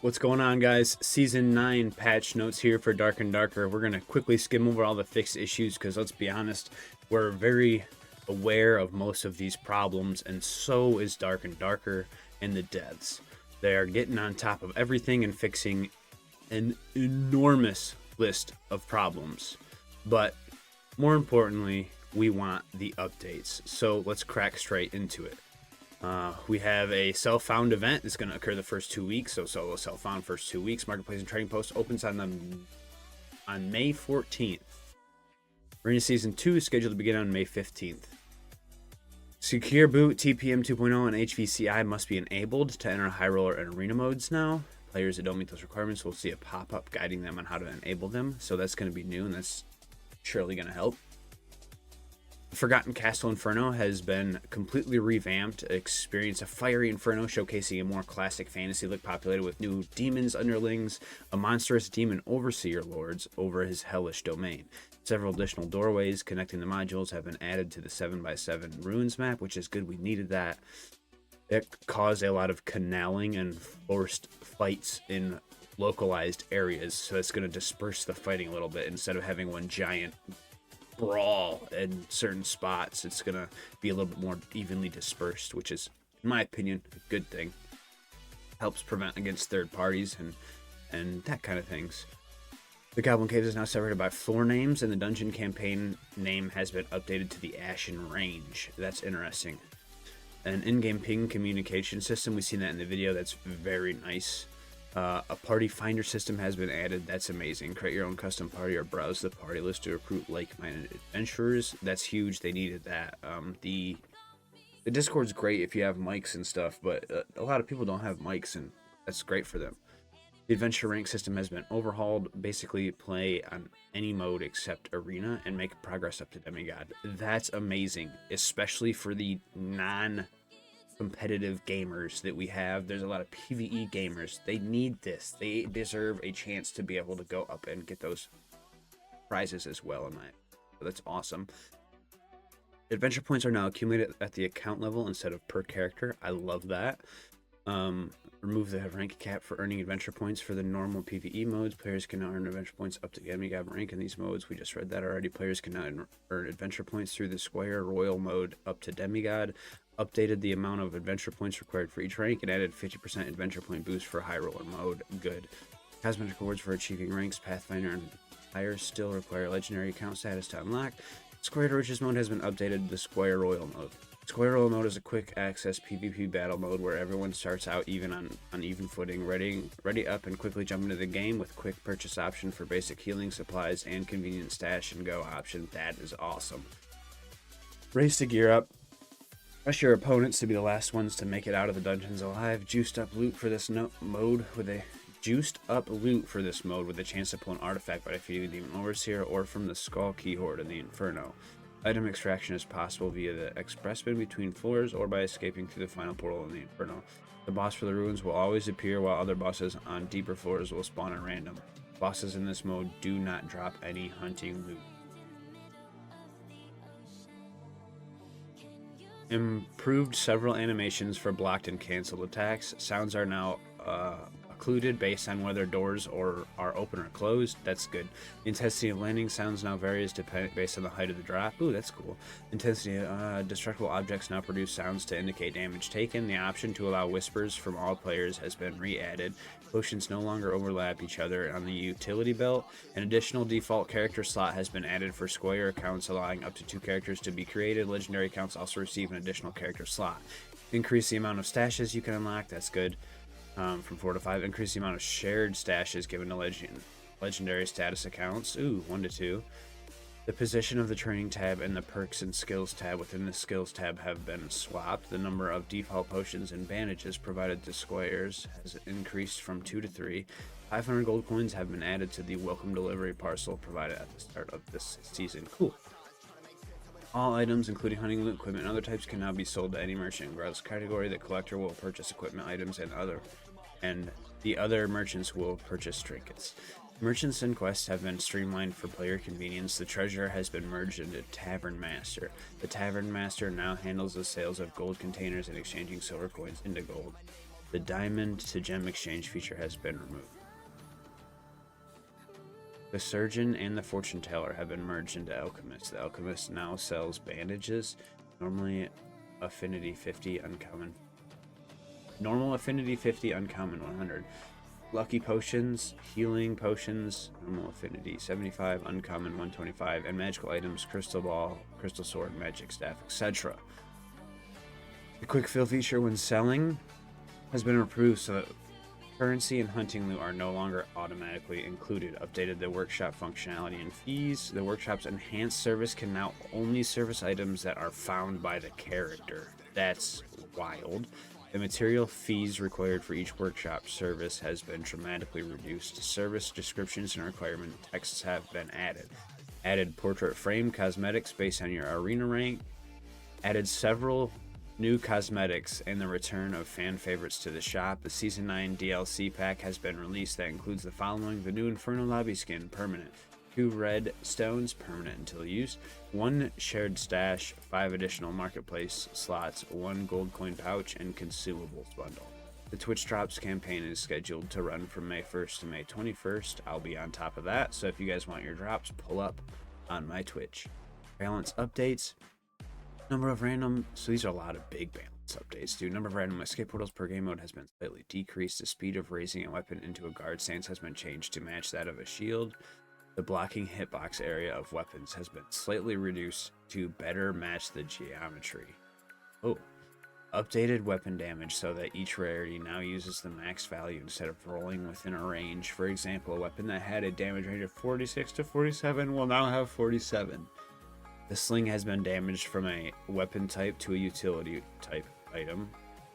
What's going on, guys? Season 9 patch notes here for Dark and Darker. We're going to quickly skim over all the fixed issues because let's be honest, we're very aware of most of these problems, and so is Dark and Darker and the devs. They are getting on top of everything and fixing an enormous list of problems. But more importantly, we want the updates. So let's crack straight into it. We have a self-found event that's going to occur the first 2 weeks. So solo self-found first 2 weeks. Marketplace and trading post opens on May 14th. Arena Season 2 is scheduled to begin on May 15th. Secure boot, TPM 2.0, and HVCI must be enabled to enter high roller and arena modes now. Players that don't meet those requirements will see a pop-up guiding them on how to enable them. So that's going to be new, and that's surely going to help. Forgotten Castle Inferno has been completely revamped. Experience a fiery inferno showcasing a more classic fantasy look, populated with new demons, underlings, a monstrous demon overseer lords over his hellish domain. Several additional doorways connecting the modules have been added to the 7x7 ruins map, which is good. We needed that. It caused a lot of canaling and forced fights in localized areas, so it's going to disperse the fighting a little bit instead of having one giant brawl in certain spots. It's gonna be a little bit more evenly dispersed, which is, in my opinion, a good thing. Helps prevent against third parties and that kind of things. The Goblin Cave is now separated by floor names, and the dungeon campaign name has been updated to the Ashen Range. That's interesting. An in-game ping communication system, we've seen that in the video. That's very nice. A party finder system has been added. That's amazing. Create your own custom party or browse the party list to recruit like-minded adventurers. That's huge. They needed that. The Discord's great if you have mics and stuff, but a lot of people don't have mics, and that's great for them. The adventure rank system has been overhauled. Basically, play on any mode except arena and make progress up to demigod. That's amazing, especially for the competitive gamers that we have. There's a lot of PvE gamers. They need this. They deserve a chance to be able to go up and get those prizes as well. In my, so that's awesome. Adventure points are now accumulated at the account level instead of per character. I love that. Remove the rank cap for earning adventure points for the normal PvE modes. Players can now earn adventure points up to demigod rank in these modes. We just read that already. Players can now earn adventure points through the Squire Royal mode up to demigod. Updated the amount of adventure points required for each rank and added 50% adventure point boost for high roller mode. Good. Cosmetic rewards for achieving ranks, Pathfinder, and higher still require legendary account status to unlock. Square to Riches mode has been updated to the Squire Royal mode. Square Royal mode is a quick access PvP battle mode where everyone starts out even on even footing, ready up and quickly jump into the game with quick purchase option for basic healing supplies and convenient stash and go option. That is awesome. Race to gear up. Rush your opponents to be the last ones to make it out of the dungeons alive. Juiced up loot for this mode with a chance to pull an artifact by defeating the Demon Overseer or from the Skull Key Horde in the Inferno. Item extraction is possible via the express bin between floors or by escaping through the final portal in the Inferno. The boss for the ruins will always appear, while other bosses on deeper floors will spawn at random. Bosses in this mode do not drop any hunting loot. Improved several animations for blocked and canceled attacks. Sounds are now occluded based on whether doors are open or closed. That's good. The intensity of landing sounds now varies based on the height of the drop. Ooh, that's cool. Intensity destructible objects now produce sounds to indicate damage taken. The option to allow whispers from all players has been re-added. Potions no longer overlap each other on the utility belt. An additional default character slot has been added for Squire accounts, allowing up to 2 characters to be created. Legendary accounts also receive an additional character slot. Increase the amount of stashes you can unlock. That's good. From 4 to 5. Increase the amount of shared stashes given to legendary status accounts. Ooh, 1 to 2. The position of the training tab and the perks and skills tab within the skills tab have been swapped. The number of default potions and bandages provided to squares has increased from 2 to 3. 500 gold coins have been added to the welcome delivery parcel provided at the start of this season. Cool. All items, including hunting loot, equipment, and other types, can now be sold to any merchant. Regardless of category, the collector will purchase equipment items and the other merchants will purchase trinkets. Merchants and quests have been streamlined for player convenience. The treasurer has been merged into Tavern Master. The Tavern Master now handles the sales of gold containers and exchanging silver coins into gold. The diamond to gem exchange feature has been removed. The Surgeon and the Fortune Teller have been merged into Alchemist. The Alchemist now sells bandages, normally affinity 50, uncommon. Normal affinity 50, uncommon 100. Lucky potions, healing potions, normal affinity 75, uncommon 125, and magical items, crystal ball, crystal sword, magic staff, etc. The quick fill feature when selling has been improved so that currency and hunting loot are no longer automatically included. Updated the workshop functionality and fees. The workshop's enhanced service can now only service items that are found by the character. That's wild. The material fees required for each workshop service has been dramatically reduced. Service descriptions and requirement texts have been added. Added portrait frame cosmetics based on your arena rank. Added several new cosmetics and the return of fan favorites to the shop. The Season 9 DLC pack has been released that includes the following: the new Inferno Lobby skin, permanent. 2 red stones, permanent until used. 1 shared stash, 5 additional marketplace slots, 1 gold coin pouch, and consumables bundle. The Twitch Drops campaign is scheduled to run from May 1st to May 21st. I'll be on top of that, so if you guys want your drops, pull up on my Twitch. Balance updates. Number of random, so these are a lot of big balance updates, dude. Number of random escape portals per game mode has been slightly decreased. The speed of raising a weapon into a guard stance has been changed to match that of a shield. The blocking hitbox area of weapons has been slightly reduced to better match the geometry. Oh, updated weapon damage so that each rarity now uses the max value instead of rolling within a range. For example, a weapon that had a damage range of 46 to 47 will now have 47. The sling has been damaged from a weapon type to a utility type item.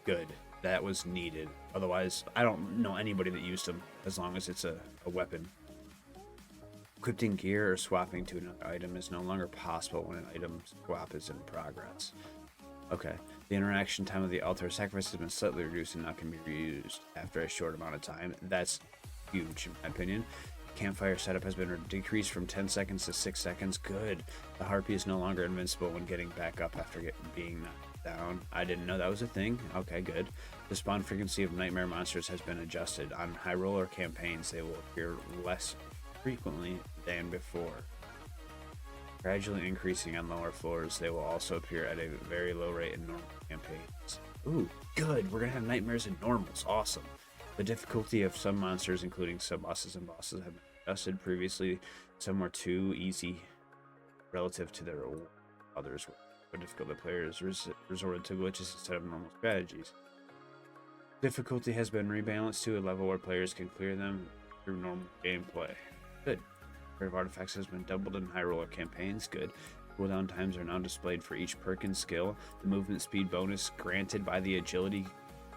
Good. That was needed. Otherwise, I don't know anybody that used them as long as it's a weapon. Equipping gear or swapping to another item is no longer possible when an item swap is in progress. Okay. The interaction time of the altar sacrifice has been slightly reduced and now can be reused after a short amount of time. That's huge in my opinion. Campfire setup has been decreased from 10 seconds to 6 seconds. Good. The Harpy is no longer invincible when getting back up after being knocked down. I didn't know that was a thing. Okay, good. The spawn frequency of nightmare monsters has been adjusted. On high roller campaigns, they will appear less frequently than before. Gradually increasing on lower floors, they will also appear at a very low rate in normal campaigns. Ooh, good. We're gonna have nightmares in normals. Awesome. The difficulty of some monsters, including sub-bosses and bosses, have been adjusted. Previously, some were too easy relative to their others were so difficult that players resorted to glitches instead of normal strategies. Difficulty has been rebalanced to a level where players can clear them through normal gameplay. Good. Number of artifacts has been doubled in high roller campaigns. Good. Cooldown times are now displayed for each perk and skill. The movement speed bonus granted by the agility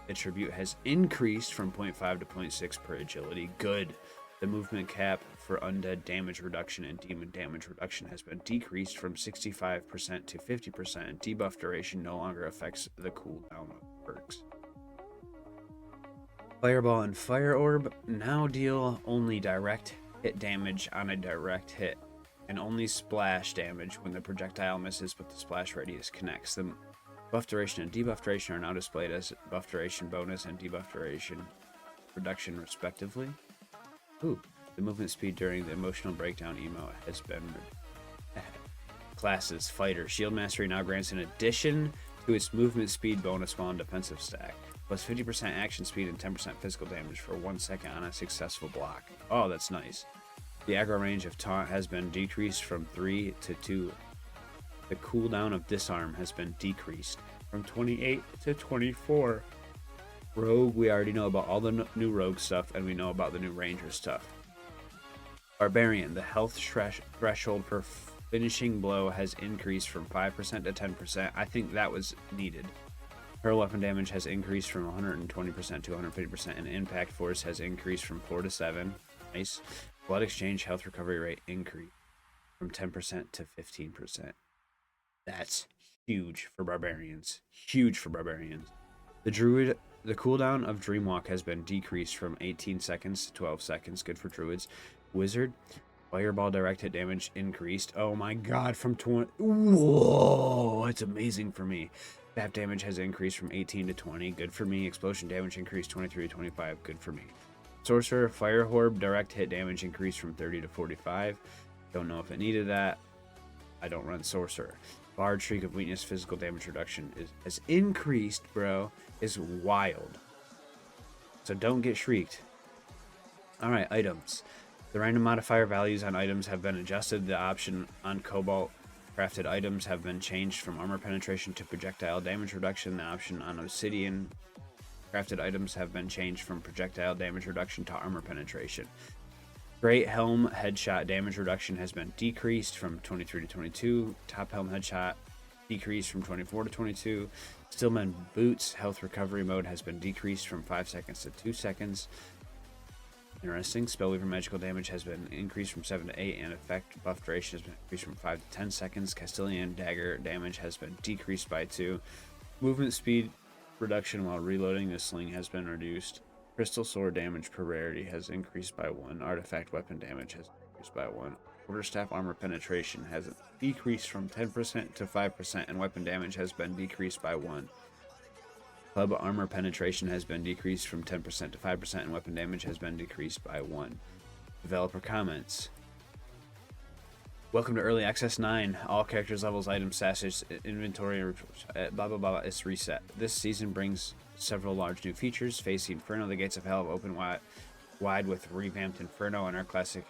attribute has increased from 0.5 to 0.6 per agility. Good. The movement cap for undead damage reduction and demon damage reduction has been decreased from 65% to 50%, and debuff duration no longer affects the cooldown of perks. Fireball and Fire Orb now deal only direct hit damage on a direct hit, and only splash damage when the projectile misses but the splash radius connects. The buff duration and debuff duration are now displayed as buff duration bonus and debuff duration reduction respectively. Ooh, the movement speed during the emotional breakdown emo has been classes. Fighter. Shield Mastery now grants an addition to its movement speed bonus while in defensive stack, plus 50% action speed and 10% physical damage for 1 second on a successful block. Oh, that's nice. The aggro range of taunt has been decreased from 3 to 2. The cooldown of disarm has been decreased from 28 to 24. Rogue, we already know about all the new rogue stuff, and we know about the new ranger stuff. Barbarian, the health threshold for finishing blow has increased from 5% to 10%. I think that was needed. Her weapon damage has increased from 120% to 150%, and impact force has increased from 4 to 7. Nice. Blood exchange health recovery rate increased from 10% to 15%. That's huge for barbarians. Huge for barbarians. The druid, the cooldown of Dreamwalk has been decreased from 18 seconds to 12 seconds. Good for druids. Wizard, fireball direct hit damage increased. Oh my god, from 20. Whoa, it's amazing for me. Zap damage has increased from 18 to 20. Good for me. Explosion damage increased 23 to 25. Good for me. Sorcerer, Fire Orb, direct hit damage increased from 30 to 45. Don't know if it needed that. I don't run Sorcerer. Bard, Shriek of Weakness, physical damage reduction has increased, bro. Is wild. So don't get shrieked. Alright, items. The random modifier values on items have been adjusted. The option on Cobalt crafted items have been changed from armor penetration to projectile damage reduction. The option on Obsidian crafted items have been changed from projectile damage reduction to armor penetration. Great Helm headshot damage reduction has been decreased from 23 to 22. Top Helm headshot decreased from 24 to 22. Stillman Boots health recovery mode has been decreased from 5 seconds to 2 seconds. Interesting. Spellweaver magical damage has been increased from 7 to 8, and effect buff duration has been increased from 5 to 10 seconds. Castilian dagger damage has been decreased by 2. Movement speed reduction while reloading the sling has been reduced. Crystal sword damage per rarity has increased by 1. Artifact weapon damage has increased by 1. Quarterstaff armor penetration has decreased from 10% to 5%, and weapon damage has been decreased by 1. Club armor penetration has been decreased from 10% to 5%, and weapon damage has been decreased by 1. Developer comments. Welcome to Early Access 9. All characters, levels, items, stashes, inventory, blah blah blah is reset. This season brings several large new features. Facing Inferno, the gates of hell have opened wide with revamped Inferno and our classic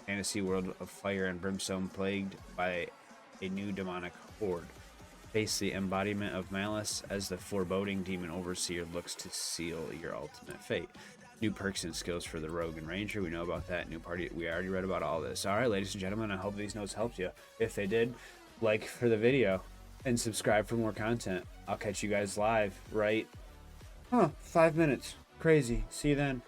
fantasy world of fire and brimstone plagued by a new demonic horde. Face the embodiment of malice as the foreboding demon overseer looks to seal your ultimate fate. New perks and skills for the rogue and ranger. We know about that. New party. We already read about all this. All right, ladies and gentlemen, I hope these notes helped you. If they did, like for the video and subscribe for more content. I'll catch you guys live, right? 5 minutes. Crazy. See you then.